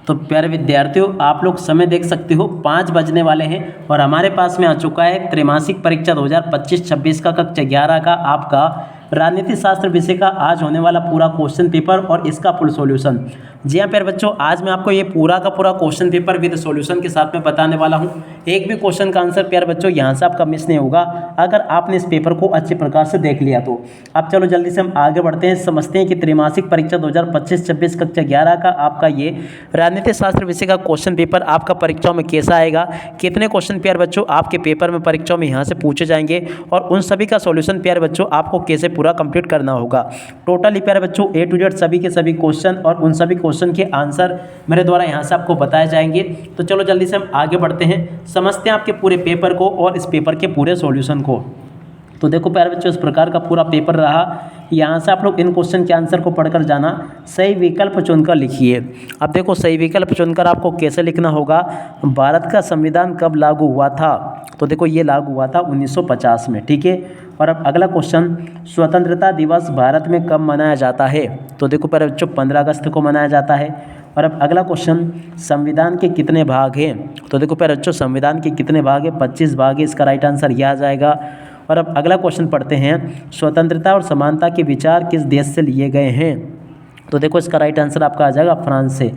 तो प्यारे विद्यार्थियों, आप लोग समय देख सकते हो 5 बजने वाले हैं और हमारे पास में आ चुका है त्रैमासिक परीक्षा 2025-26 का कक्षा 11 का आपका राजनीति शास्त्र विषय का आज होने वाला पूरा क्वेश्चन पेपर और इसका फुल सॉल्यूशन। जी हाँ प्यारे बच्चों, आज मैं आपको ये पूरा का पूरा क्वेश्चन पेपर विद सॉल्यूशन के साथ में बताने वाला हूँ। एक भी क्वेश्चन का आंसर प्यारे बच्चों यहाँ से आपका मिस नहीं होगा अगर आपने इस पेपर को अच्छे प्रकार से देख लिया तो। अब चलो जल्दी से हम आगे बढ़ते हैं, समझते हैं कि त्रैमासिक परीक्षा 2025-26 कक्षा 11 का आपका ये राजनीति शास्त्र विषय का क्वेश्चन पेपर आपका परीक्षाओं में कैसा आएगा, कितने क्वेश्चन प्यारे बच्चों आपके पेपर में परीक्षाओं में यहाँ से पूछे जाएंगे और उन सभी का सॉल्यूशन प्यारे बच्चों आपको कैसे पूरा कंप्लीट करना होगा। टोटली प्यारे बच्चों ए टू जेड सभी के सभी क्वेश्चन और उन सभी क्वेश्चन के आंसर मेरे द्वारा यहाँ से आपको बताए जाएंगे। तो चलो जल्दी से हम आगे बढ़ते हैं, समझते हैं आपके पूरे पेपर को और इस पेपर के पूरे सॉल्यूशन को। तो देखो प्यारे बच्चों, इस प्रकार का पूरा पेपर रहा। यहाँ से आप लोग इन क्वेश्चन के आंसर को पढ़कर जाना, सही विकल्प चुनकर लिखिए। अब देखो सही विकल्प चुनकर आपको कैसे लिखना होगा। भारत का संविधान कब लागू हुआ था? तो देखो ये लागू हुआ था 1950 में, ठीक है। और अब अगला क्वेश्चन, स्वतंत्रता दिवस भारत में कब मनाया जाता है? तो देखो प्यारे बच्चों 15 अगस्त को मनाया जाता है। और अब अगला क्वेश्चन, संविधान के कितने भाग हैं? तो देखो प्यारे बच्चों संविधान के कितने भाग हैं? 25 भाग है, इसका राइट आंसर यह आ जाएगा। और अब अगला क्वेश्चन पढ़ते हैं, स्वतंत्रता और समानता के विचार किस देश से लिए गए हैं? तो देखो इसका राइट आंसर आपका आ जाएगा फ्रांस से।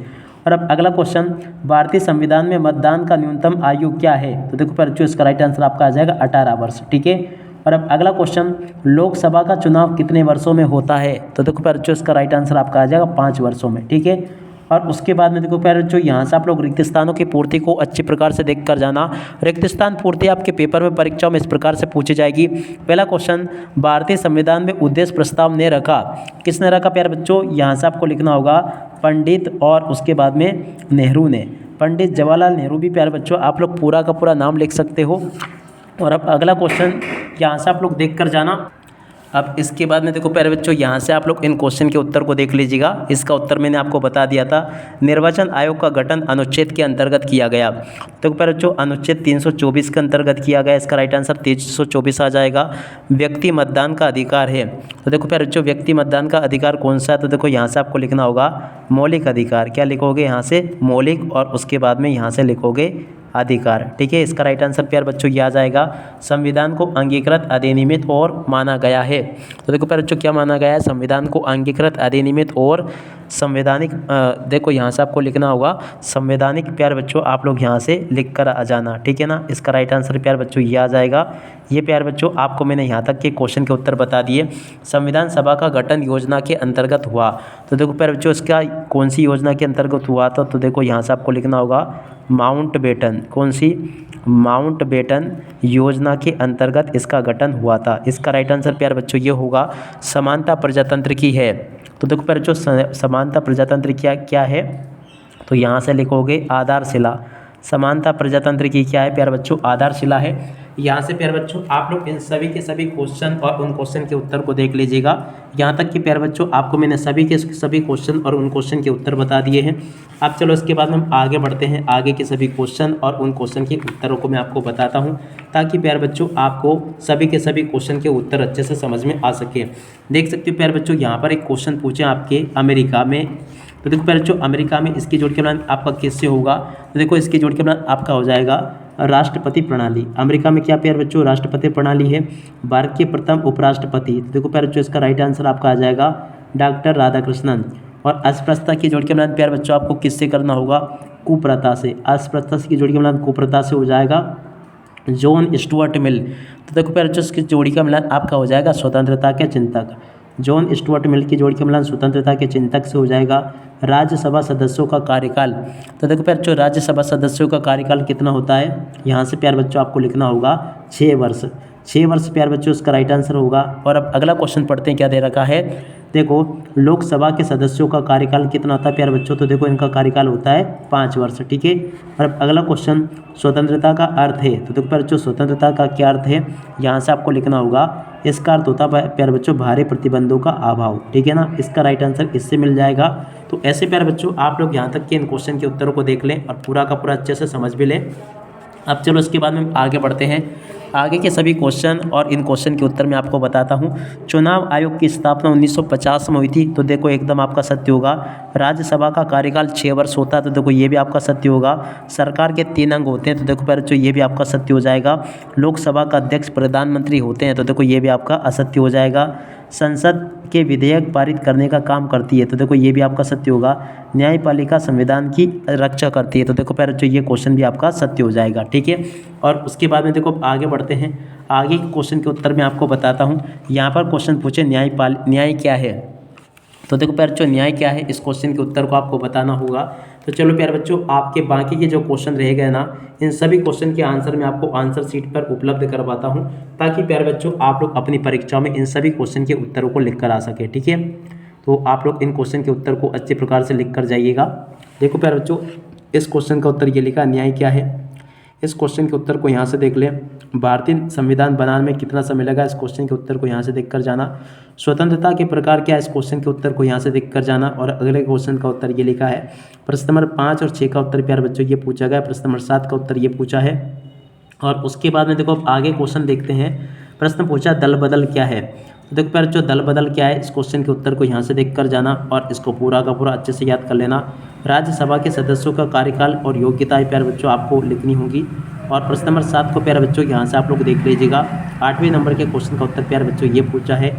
और अब अगला क्वेश्चन, भारतीय संविधान में मतदान का न्यूनतम आयु क्या है? तो देखो बच्चों इसका राइट आंसर आपका आ जाएगा 18 वर्ष, ठीक है। और अब अगला क्वेश्चन, लोकसभा का चुनाव कितने वर्षों में होता है? तो देखो बच्चों इसका राइट आंसर आपका आ जाएगा 5 वर्षों में, ठीक है। और उसके बाद में देखो प्यारे बच्चों, यहाँ से आप लोग रिक्त स्थानों की पूर्ति को अच्छी प्रकार से देख कर जाना। रिक्त स्थान पूर्ति आपके पेपर में परीक्षाओं में इस प्रकार से पूछी जाएगी। पहला क्वेश्चन, भारतीय संविधान में उद्देश्य प्रस्ताव ने रखा, किसने रखा प्यारे बच्चों? यहाँ से आपको लिखना होगा पंडित और उसके बाद में नेहरू ने। पंडित जवाहरलाल नेहरू भी प्यारे बच्चों आप लोग पूरा का पूरा नाम लिख सकते हो। और अब अगला क्वेश्चन यहाँ से आप लोग देख कर जाना। अब इसके बाद में देखो प्यारे बच्चों, यहाँ से आप लोग इन क्वेश्चन के उत्तर को देख लीजिएगा। इसका उत्तर मैंने आपको बता दिया था। निर्वाचन आयोग का गठन अनुच्छेद के अंतर्गत किया गया। तो प्यारे बच्चों अनुच्छेद 324 के अंतर्गत किया गया, इसका राइट आंसर 324 आ जाएगा। व्यक्ति मतदान का अधिकार है। तो देखो प्यारे बच्चों व्यक्ति मतदान का अधिकार कौन सा है? तो देखो यहाँ से आपको लिखना होगा मौलिक अधिकार। क्या लिखोगे यहाँ से? मौलिक, और उसके बाद में यहाँ से लिखोगे अधिकार, ठीक है। इसका राइट आंसर प्यारे बच्चों यह आ जाएगा, संविधान को अंगीकृत अधिनियमित और माना गया है। तो देखो प्यारे बच्चों क्या माना गया है? संविधान को अंगीकृत अधिनियमित और संवैधानिक। देखो यहाँ से आपको लिखना होगा संवैधानिक, प्यारे बच्चों आप लोग यहाँ से लिख कर आ जाना, ठीक है ना। इसका राइट आंसर प्यारे बच्चों ये आ जाएगा। ये प्यारे बच्चों आपको मैंने यहाँ तक के क्वेश्चन के उत्तर बता दिए। संविधान सभा का गठन योजना के अंतर्गत हुआ। तो देखो प्यारे बच्चों इसका कौन सी योजना के अंतर्गत हुआ था? तो देखो यहाँ से आपको लिखना होगा माउंटबेटन। कौन सी? माउंटबेटन योजना के अंतर्गत इसका गठन हुआ था। इसका राइट आंसर प्यारे बच्चों ये होगा समानता प्रजातंत्र की है। तो देखो प्यारे बच्चों समानता प्रजातंत्र क्या है? तो यहाँ से लिखोगे आधारशिला। समानता प्रजातंत्र की क्या है प्यारे बच्चों? आधारशिला है। यहाँ से प्यारे बच्चों आप लोग इन सभी के सभी क्वेश्चन और उन क्वेश्चन के उत्तर को देख लीजिएगा। यहाँ तक कि प्यारे बच्चों आपको मैंने सभी के सभी क्वेश्चन और उन क्वेश्चन के उत्तर बता दिए हैं। अब चलो इसके बाद हम आगे बढ़ते हैं, आगे के सभी क्वेश्चन और उन क्वेश्चन के उत्तरों को मैं आपको बताता हूँ, ताकि प्यारे बच्चों आपको सभी के सभी क्वेश्चन के उत्तर अच्छे से समझ में आ सके। देख सकते हो प्यारे बच्चों यहाँ पर एक क्वेश्चन पूछे आपके अमेरिका में। तो देखो प्यारे बच्चों अमेरिका में इसकी जोड़ के मिलान आपका किससे होगा? तो देखो इसकी जोड़ के मिलान आपका हो जाएगा राष्ट्रपति प्रणाली। अमेरिका में क्या प्यारे बच्चों? राष्ट्रपति प्रणाली है। भारत के प्रथम उपराष्ट्रपति, तो देखो प्यारे बच्चों इसका राइट आंसर आपका आ जाएगा डॉक्टर राधाकृष्णन। और अस्पृश्यता की जोड़ के मिलान प्यारे बच्चों आपको किससे करना होगा? कुप्रथा से। अस्पृश्यता की जोड़ के मिलान कुप्रथा से हो जाएगा जॉन स्टुअर्ट मिल। तो देखो प्यारे बच्चों इसकी जोड़ी का मिलान आपका हो जाएगा स्वतंत्रता के चिंतक। जॉन स्टुअर्ट मिल की जोड़ के मिलान स्वतंत्रता के चिंतक से हो जाएगा। राज्यसभा सदस्यों का कार्यकाल, तो देखो प्यारे बच्चों राज्यसभा सदस्यों का कार्यकाल कितना होता है? यहाँ से प्यारे बच्चों आपको लिखना होगा 6 वर्ष। 6 वर्ष प्यारे बच्चों इसका राइट आंसर होगा। और अब अगला क्वेश्चन पढ़ते हैं, क्या दे रखा है? देखो लोकसभा के सदस्यों का कार्यकाल कितना होता है प्यारे बच्चों? तो देखो इनका कार्यकाल होता है 5 वर्ष, ठीक है। और अब अगला क्वेश्चन, स्वतंत्रता का अर्थ है। तो देखो प्यारे बच्चों स्वतंत्रता का क्या अर्थ है? यहाँ से आपको लिखना होगा, इसका अर्थ होता है प्यारे बच्चों भारी प्रतिबंधों का अभाव, ठीक है ना। इसका राइट आंसर इससे मिल जाएगा। तो ऐसे प्यारे बच्चों आप लोग यहाँ तक के इन क्वेश्चन के उत्तरों को देख लें और पूरा का पूरा अच्छे से समझ भी लें। अब चलो इसके बाद में आगे बढ़ते हैं। आगे के सभी क्वेश्चन और इन क्वेश्चन के उत्तर मैं आपको बताता हूँ। चुनाव आयोग की स्थापना 1950 में हुई थी, तो देखो एकदम आपका सत्य होगा। राज्यसभा का कार्यकाल 6 वर्ष होता है, तो देखो ये भी आपका सत्य होगा। सरकार के 3 अंग होते हैं, तो देखो पहले तो ये भी आपका सत्य हो जाएगा। लोकसभा का अध्यक्ष प्रधानमंत्री होते हैं, तो देखो ये भी आपका असत्य हो जाएगा। संसद के विधेयक पारित करने का काम करती है, तो देखो ये भी आपका सत्य होगा। न्यायपालिका संविधान की रक्षा करती है, तो देखो पहले तो ये क्वेश्चन भी आपका सत्य हो जाएगा, ठीक है। और उसके बाद में देखो आगे बढ़ते हैं। आगे के क्वेश्चन के उत्तर मैं आपको बताता हूँ। यहाँ पर क्वेश्चन पूछे न्याय क्या है, तो देखो प्यारे बच्चों न्याय क्या है, इस क्वेश्चन के उत्तर को आपको बताना होगा। तो चलो प्यारे बच्चों, आपके बाकी के जो क्वेश्चन रह गए ना, इन सभी क्वेश्चन के आंसर मैं आपको आंसर शीट पर उपलब्ध करवाता हूं, ताकि प्यारे बच्चों आप लोग अपनी परीक्षा में इन सभी क्वेश्चन के उत्तरों को लिख कर आ सके, ठीक है। तो आप लोग इन क्वेश्चन के उत्तर को अच्छे प्रकार से लिख कर जाइएगा। देखो प्यारे बच्चों, इस क्वेश्चन का उत्तर ये लिखा, न्याय क्या है। इस क्वेश्चन के उत्तर को यहाँ से देख लें। भारतीय संविधान बनाने में कितना समय लगा, इस क्वेश्चन के उत्तर को यहाँ से देख कर जाना। स्वतंत्रता के प्रकार क्या है, इस क्वेश्चन के उत्तर को यहाँ से देख कर जाना। और अगले क्वेश्चन का उत्तर ये लिखा है। प्रश्न नंबर 5 और 6 का उत्तर प्यारे बच्चों ये पूछा गया। प्रश्न नंबर 7 का उत्तर ये पूछा है। और उसके बाद में देखो आगे क्वेश्चन देखते हैं। प्रश्न पूछा दल बदल क्या है, तो देखो प्यारे बच्चों दल बदल क्या है, इस क्वेश्चन के उत्तर को यहाँ से देख कर जाना और इसको पूरा का पूरा अच्छे से याद कर लेना। राज्यसभा के सदस्यों का कार्यकाल और योग्यताएं प्यारे बच्चों आपको लिखनी होंगी। और प्रश्न नंबर 7 को प्यारे बच्चों यहाँ से आप लोग देख लीजिएगा। 8वें नंबर के क्वेश्चन का उत्तर प्यारे बच्चों ये पूछा है।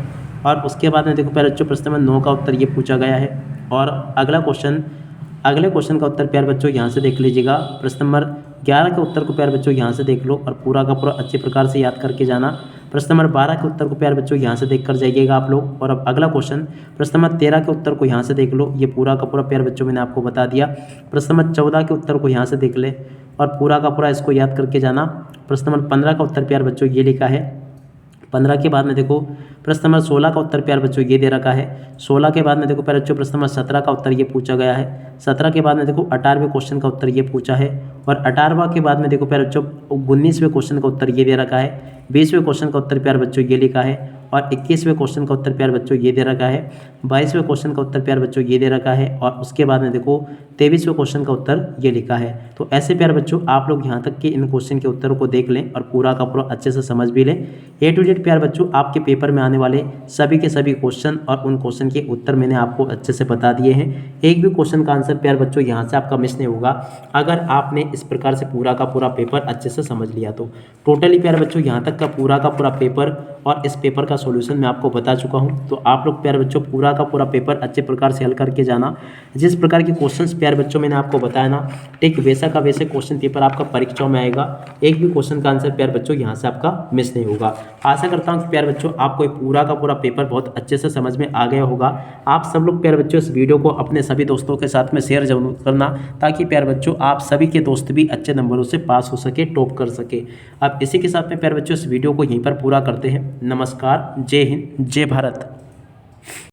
और उसके बाद में देखो प्यारे बच्चों प्रश्न नंबर 9 का उत्तर ये पूछा गया है। और अगले क्वेश्चन का उत्तर प्यारे बच्चों यहाँ से देख लीजिएगा। प्रश्न नंबर 11 के उत्तर को प्यारे बच्चों यहाँ से देख लो और पूरा का पूरा अच्छे प्रकार से याद करके जाना। प्रश्न नंबर 12 के उत्तर को प्यारे बच्चों यहाँ से देख कर जाइएगा आप लोग। और अब अगला क्वेश्चन प्रश्न नंबर 13 के उत्तर को यहाँ से देख लो, ये पूरा का पूरा प्यारे बच्चों मैंने आपको बता दिया। प्रश्न नंबर 14 के उत्तर को यहाँ से देख ले और पूरा का पूरा इसको याद करके जाना। प्रश्न नंबर 15 का उत्तर प्यारे बच्चों ये लिखा है। 15 के बाद में देखो प्रश्न नंबर 16 का उत्तर प्यारे बच्चों ये दे रखा है। 16 के बाद में देखो प्यारे बच्चों प्रश्न नंबर 17 का उत्तर ये पूछा गया है। 17 के बाद में देखो 18वें क्वेश्चन का उत्तर ये पूछा है। और 18वां के बाद में देखो प्यारे बच्चों 19वें क्वेश्चन का उत्तर ये दे रखा है। 20वें क्वेश्चन का उत्तर प्यारे बच्चों ये लिखा है। और 21वें क्वेश्चन का उत्तर प्यारे बच्चों ये दे रखा है। 22वें क्वेश्चन का उत्तर प्यारे बच्चों ये दे रखा है। और उसके बाद में देखो 23वें क्वेश्चन का उत्तर ये लिखा है। तो ऐसे प्यारे बच्चों आप लोग यहाँ तक के इन क्वेश्चन के उत्तरों को देख लें और पूरा का पूरा अच्छे से समझ भी लें। A to Z प्यारे बच्चों आपके पेपर में आने वाले सभी के सभी क्वेश्चन और उन क्वेश्चन के उत्तर मैंने आपको अच्छे से बता दिए हैं। एक भी क्वेश्चन का आंसर प्यारे बच्चों यहाँ से आपका मिस नहीं होगा, अगर आपने इस प्रकार से पूरा का पूरा पेपर अच्छे से समझ लिया तो। टोटली प्यारे बच्चों यहाँ तक का पूरा पेपर और इस पेपर का सॉल्यूशन मैं आपको बता चुका हूँ। तो आप लोग प्यारे बच्चों पूरा का पूरा पेपर अच्छे प्रकार से हल करके जाना। जिस प्रकार के क्वेश्चंस प्यारे बच्चों मैंने आपको बताया ना, ठीक वैसा का वैसे क्वेश्चन पेपर आपका परीक्षाओं में आएगा। एक भी क्वेश्चन का आंसर प्यारे बच्चों यहाँ से आपका मिस नहीं होगा। आशा करता हूँ कि प्यारे बच्चों आपको पूरा का पूरा पेपर बहुत अच्छे से समझ में आ गया होगा। आप सब लोग प्यारे बच्चों इस वीडियो को अपने सभी दोस्तों के साथ में शेयर जरूर करना, ताकि प्यारे बच्चों आप सभी के दोस्त भी अच्छे नंबरों से पास हो सके, टॉप कर सके। अब इसी के साथ में प्यारे बच्चों इस वीडियो को यहीं पर पूरा करते हैं। नमस्कार, जय हिंद, जय भारत।